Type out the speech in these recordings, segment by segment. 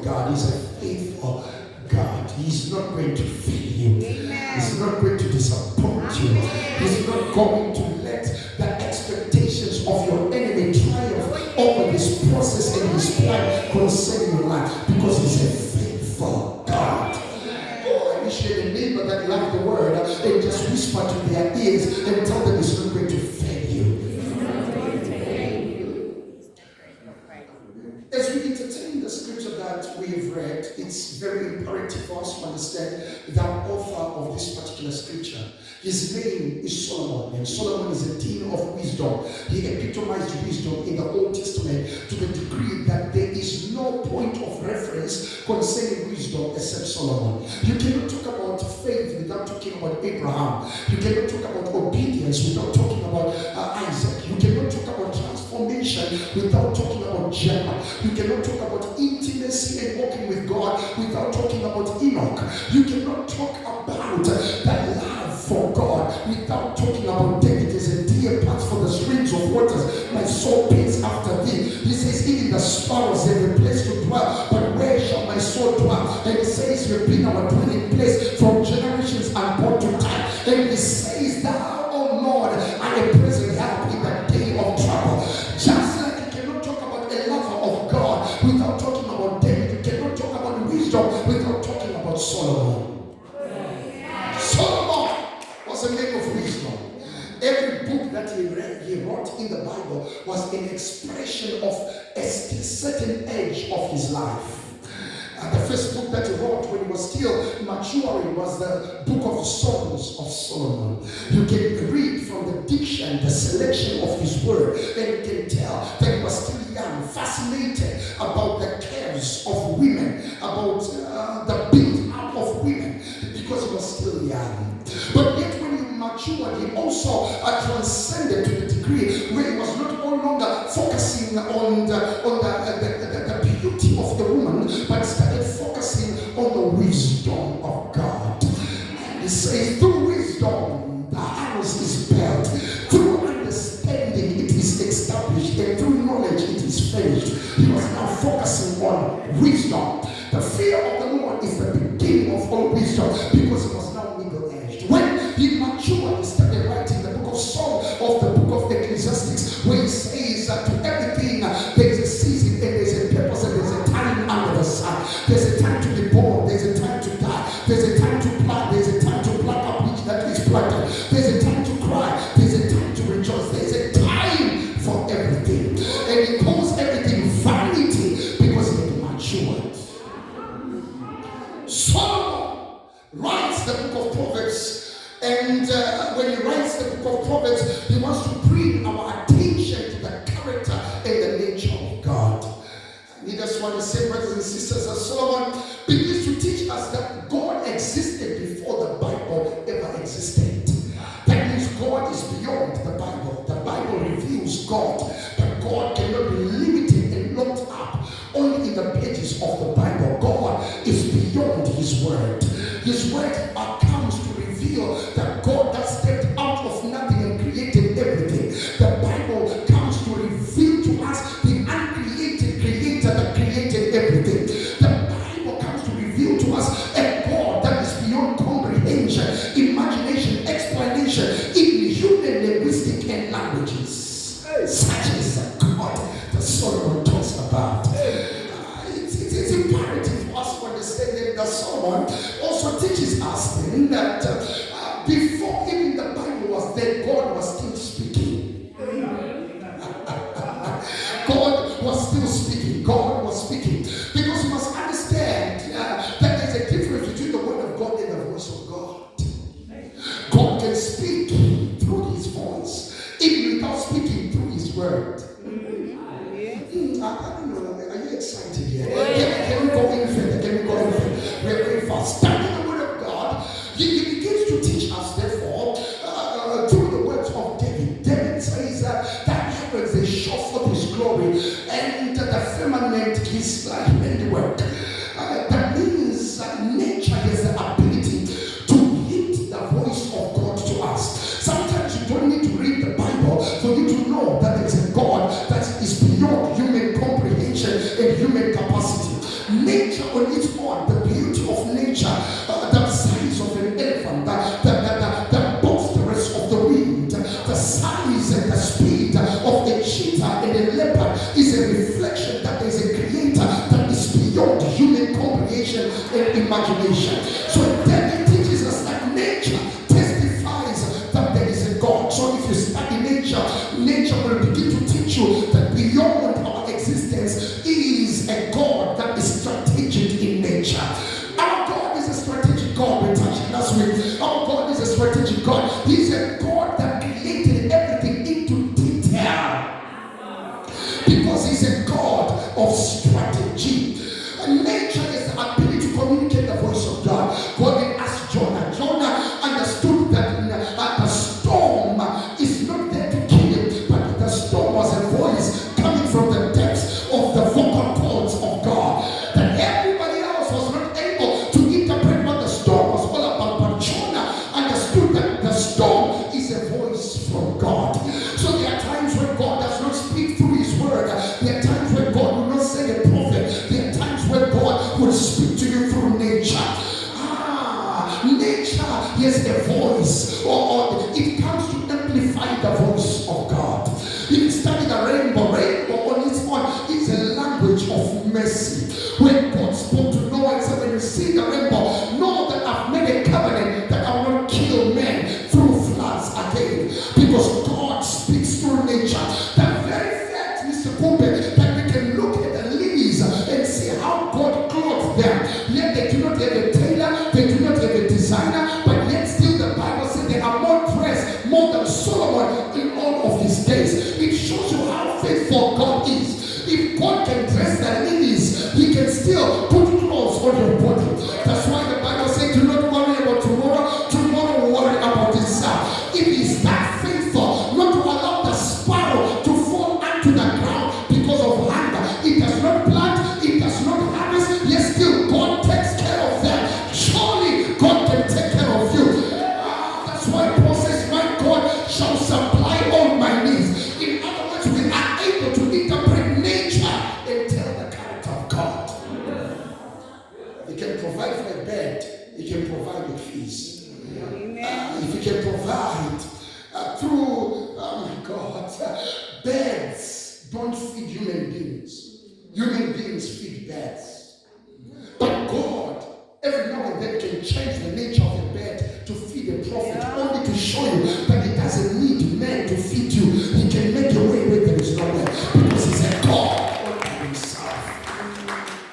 God is a faithful God. He's not going to fail you. He's not going to disappoint you. He's not going to let the expectations of your enemy triumph over this process and his plan concerning your life, because he's a faithful God. Oh, I wish you had a neighbor that loved the word and just whisper to their ears and tell them it's not going to fail you. As we entertain the scripture that we've read, it's very imperative for us to understand the author of this particular scripture. His name is Solomon, and Solomon is a dean of wisdom. He epitomized wisdom in the Old Testament to the degree that there is no point of reference concerning wisdom except Solomon. You cannot talk about faith without talking about Abraham. You cannot talk about obedience without talking about Isaac. You cannot talk about transformation without talking about Jacob. You cannot talk about intimacy and walking with God without talking about Enoch. You cannot talk about that love for God without talking about David. As a deer pants for the streams of waters, my soul pants after thee. He says, even the sparrows have a place to dwell, but where shall my soul dwell? And he says, you've been our dwelling place from generations unborn to time. And he says, thou, O Lord, are a present help in the day of trouble. Just like you cannot talk about a lover of God without talking about David, you cannot talk about wisdom without talking about Solomon. Solomon was a man of wisdom. Every book that he wrote in the Bible was an expression of a certain age of his life. The first book that he wrote when he was still maturing was the book of Songs of Solomon. You can read from the diction, the selection of his word, and you can tell that he was still young, fascinated about the cares of women, about the build-up of women, because he was still young. But yet when he matured, he also transcended to the degree where he was not no longer focusing on the beauty of the woman, but started focusing on the wisdom of God. He says, through wisdom the house is built, through understanding it is established, and through knowledge it is finished. He was now focusing on wisdom. The fear of the Lord is the beginning of all wisdom, because he was now middle-aged. When he matured, he started writing the book of Psalms, of the book of Ecclesiastes, where he says that to everything there is a season and there is a purpose and there is a time under the sun. There's a time to be born, there's a time to die, there's a time to plant, there's a time to pluck up which that is planted, there's a time to cry, there's a time to rejoice, there's a time for everything. And he calls everything vanity because he had matured. Solomon writes the book of Proverbs, and when he writes the book of Proverbs, he wants to bring our attention to the character and the nature of God. I just want to say, brothers and sisters, that Solomon begins to teach us that God existed before the Bible ever existed. That means God is beyond the Bible. The Bible reveals God, but God cannot be limited and locked up only in the pages of the Bible. God is beyond His Word. His Word comes to reveal that God that stepped out of nothing and created everything. The Bible comes to reveal to us the uncreated Creator that created everything. The Bible comes to reveal to us a God that is beyond comprehension, imagination, explanation, in human linguistic and languages. Such is the God that Solomon talks about. It's imperative for us to understand that Solomon also teaches us then that before even the Bible was there, God was still speaking. God was still speaking. God was speaking. Because you must understand that there's a difference between the word of God and the voice of God. God can speak through His voice, even without speaking through His word. I don't know. Are you excited here? Can we go in further? Can we go in further? We're very fast. Studying the word of God, He begins to nature on its own, the beauty of nature, the size of an elephant, the boisterous of the wind, the size and the speed of a cheetah and a leopard is a reflection that there is a creator that is beyond human comprehension and imagination. So then it teaches us that nature testifies that there is a God. So if you study nature, nature will begin to teach you that beyond our existence is a God that is strategic in nature. Our God is a strategic God. We touched it last week. Our God is a strategic God. He's a God that created everything into detail because he's a God of strategy. And nature is the ability to communicate the voice of God. God didn't ask Jonah. Jonah understood that the storm is not there to kill him, but the storm was a voice coming from the depths of the vocal cords of God. That everybody else was not able to interpret what the storm was all about, but Jonah understood that the storm is a voice from God. So there are times when God does not speak through his word. There are times when God will not send a prophet. There are times when God will speak to you through nature. Nature has a voice, or it comes to amplify the voice of God. If you study the rainbow on its own is a language of mercy. When God spoke to Noah and said, when you see the rainbow, know that I've made a covenant that I will not kill men through floods again. Because God speaks through nature. The very fact, Mr. Kumbe, that we can look at the lilies and see how God clothed them. Yet they do not have a tailor, they do not have a designer, but yet still the Bible says they are more dressed, more than Solomon in all of his days. It shows you how faithful God is. If God can dress the lilies, he can still put clothes on your body. That's why the Bible says, do not worry about tomorrow. Tomorrow will worry about itself. If he's that faithful, not to allow the sparrow to fall onto the ground because of hunger. It does not plant, it does not harvest, yet still God takes care of them. Surely God can take care of you. That's why Paul says, my God shall supply all my needs. In other words, we are able to interpret nature and tell the character of God. He can provide for a bed, he can provide with feast. If he can provide through, beds don't feed human beings. Human beings feed beds. But God, every now and then, can change the nature of a bed to feed a prophet, only to show you that he doesn't need men to feed you. He can make a way where there is no way, because he's a God all by himself.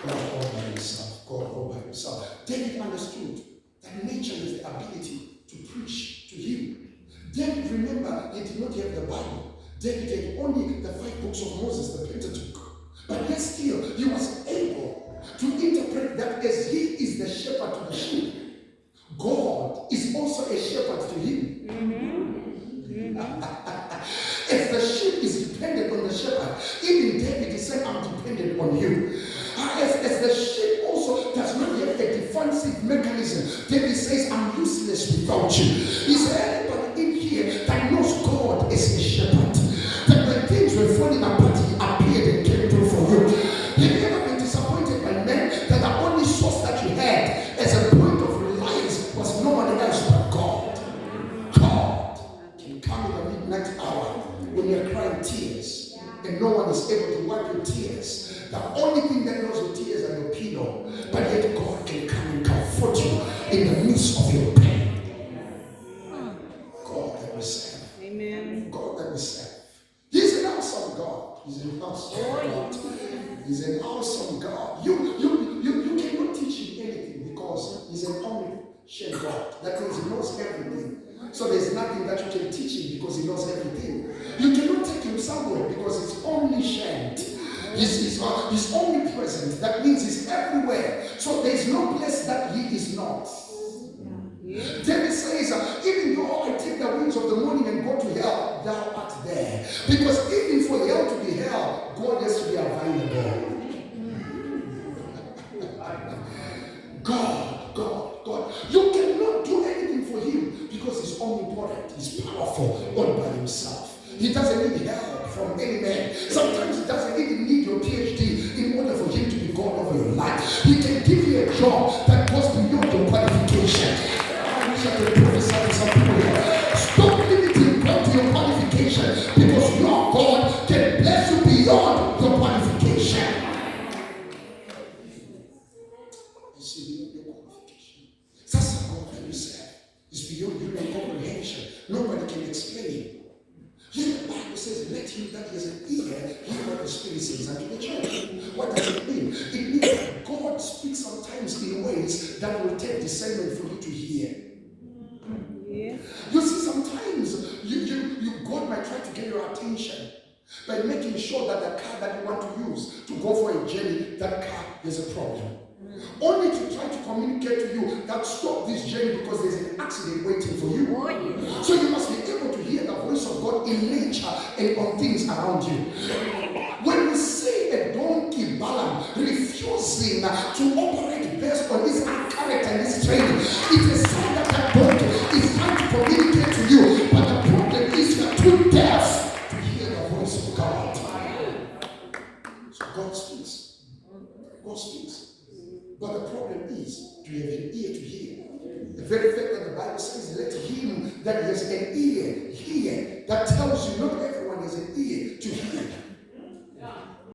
God all by himself. God all by himself. David understood that nature is the ability to preach to him. David, remember, he did not have the Bible. David had only the 5 books of Moses, the Pentateuch. But yet still, he was able to interpret that as he is the shepherd to the sheep, God is also a shepherd to him. As the sheep is dependent on the shepherd, even David is saying, I'm dependent on you. As the sheep also does not have a defensive mechanism, David says, I'm useless without you. Is there anybody in here that knows God as a shepherd? That when things were falling apart, he appeared and came through for you. Have you ever been disappointed by men that the only source that you had as a point of reliance was no one else but God? God can come in the midnight hour when you're crying tears and no one is able to wipe your tears. The only thing that knows your tears are your pillow, but yet God can come and comfort you in the midst of your pain. God that we serve. Amen. God that we serve. He's an awesome God. He's an awesome God. He's an awesome God. You cannot teach him anything because he's an omniscient God. That means he knows everything. So there's nothing that you can teach him because he knows everything. You cannot take him somewhere because he's omniscient. He's omnipresent. That means he's everywhere. So there's no place that he is not. David says, even though I take the wings of the morning and go to hell, thou art there. Because even for hell to be hell, God has to be available. God. You cannot do anything for him because he's omnipotent. He's powerful all by himself. He doesn't need help from any man. Sometimes he doesn't even need your PhD in order for him to be God over your life. He can job that goes beyond your qualification. I wish I could prophesy to some people here. Stop limiting God to your qualification, because your God can bless you beyond your qualification. You see, beyond your qualification. That's the God that you serve. It's beyond human comprehension. Nobody can explain it. Yet the Bible says, let him that has an ear hear what the Spirit says unto the church. What does it mean? It means that God speaks sometimes in ways that will take discernment for you to hear. Yeah. You see, sometimes God might try to get your attention by making sure that the car that you want to use to go for a journey, that car has a problem. Only to try to communicate to you that stop this journey because there's an accident waiting for you. Oh, yeah. So you must be able to hear the voice of God in nature and on things around you. When we see a donkey Balaam refusing to operate based on his character and his training, it's a sign that that donkey is trying to communicate to you. But the problem is you are too deaf to hear the voice of God. So God speaks. God speaks. But the problem is, do you have an ear to hear? The very fact that the Bible says, let him that has an ear hear, that tells you not everyone has an ear to hear.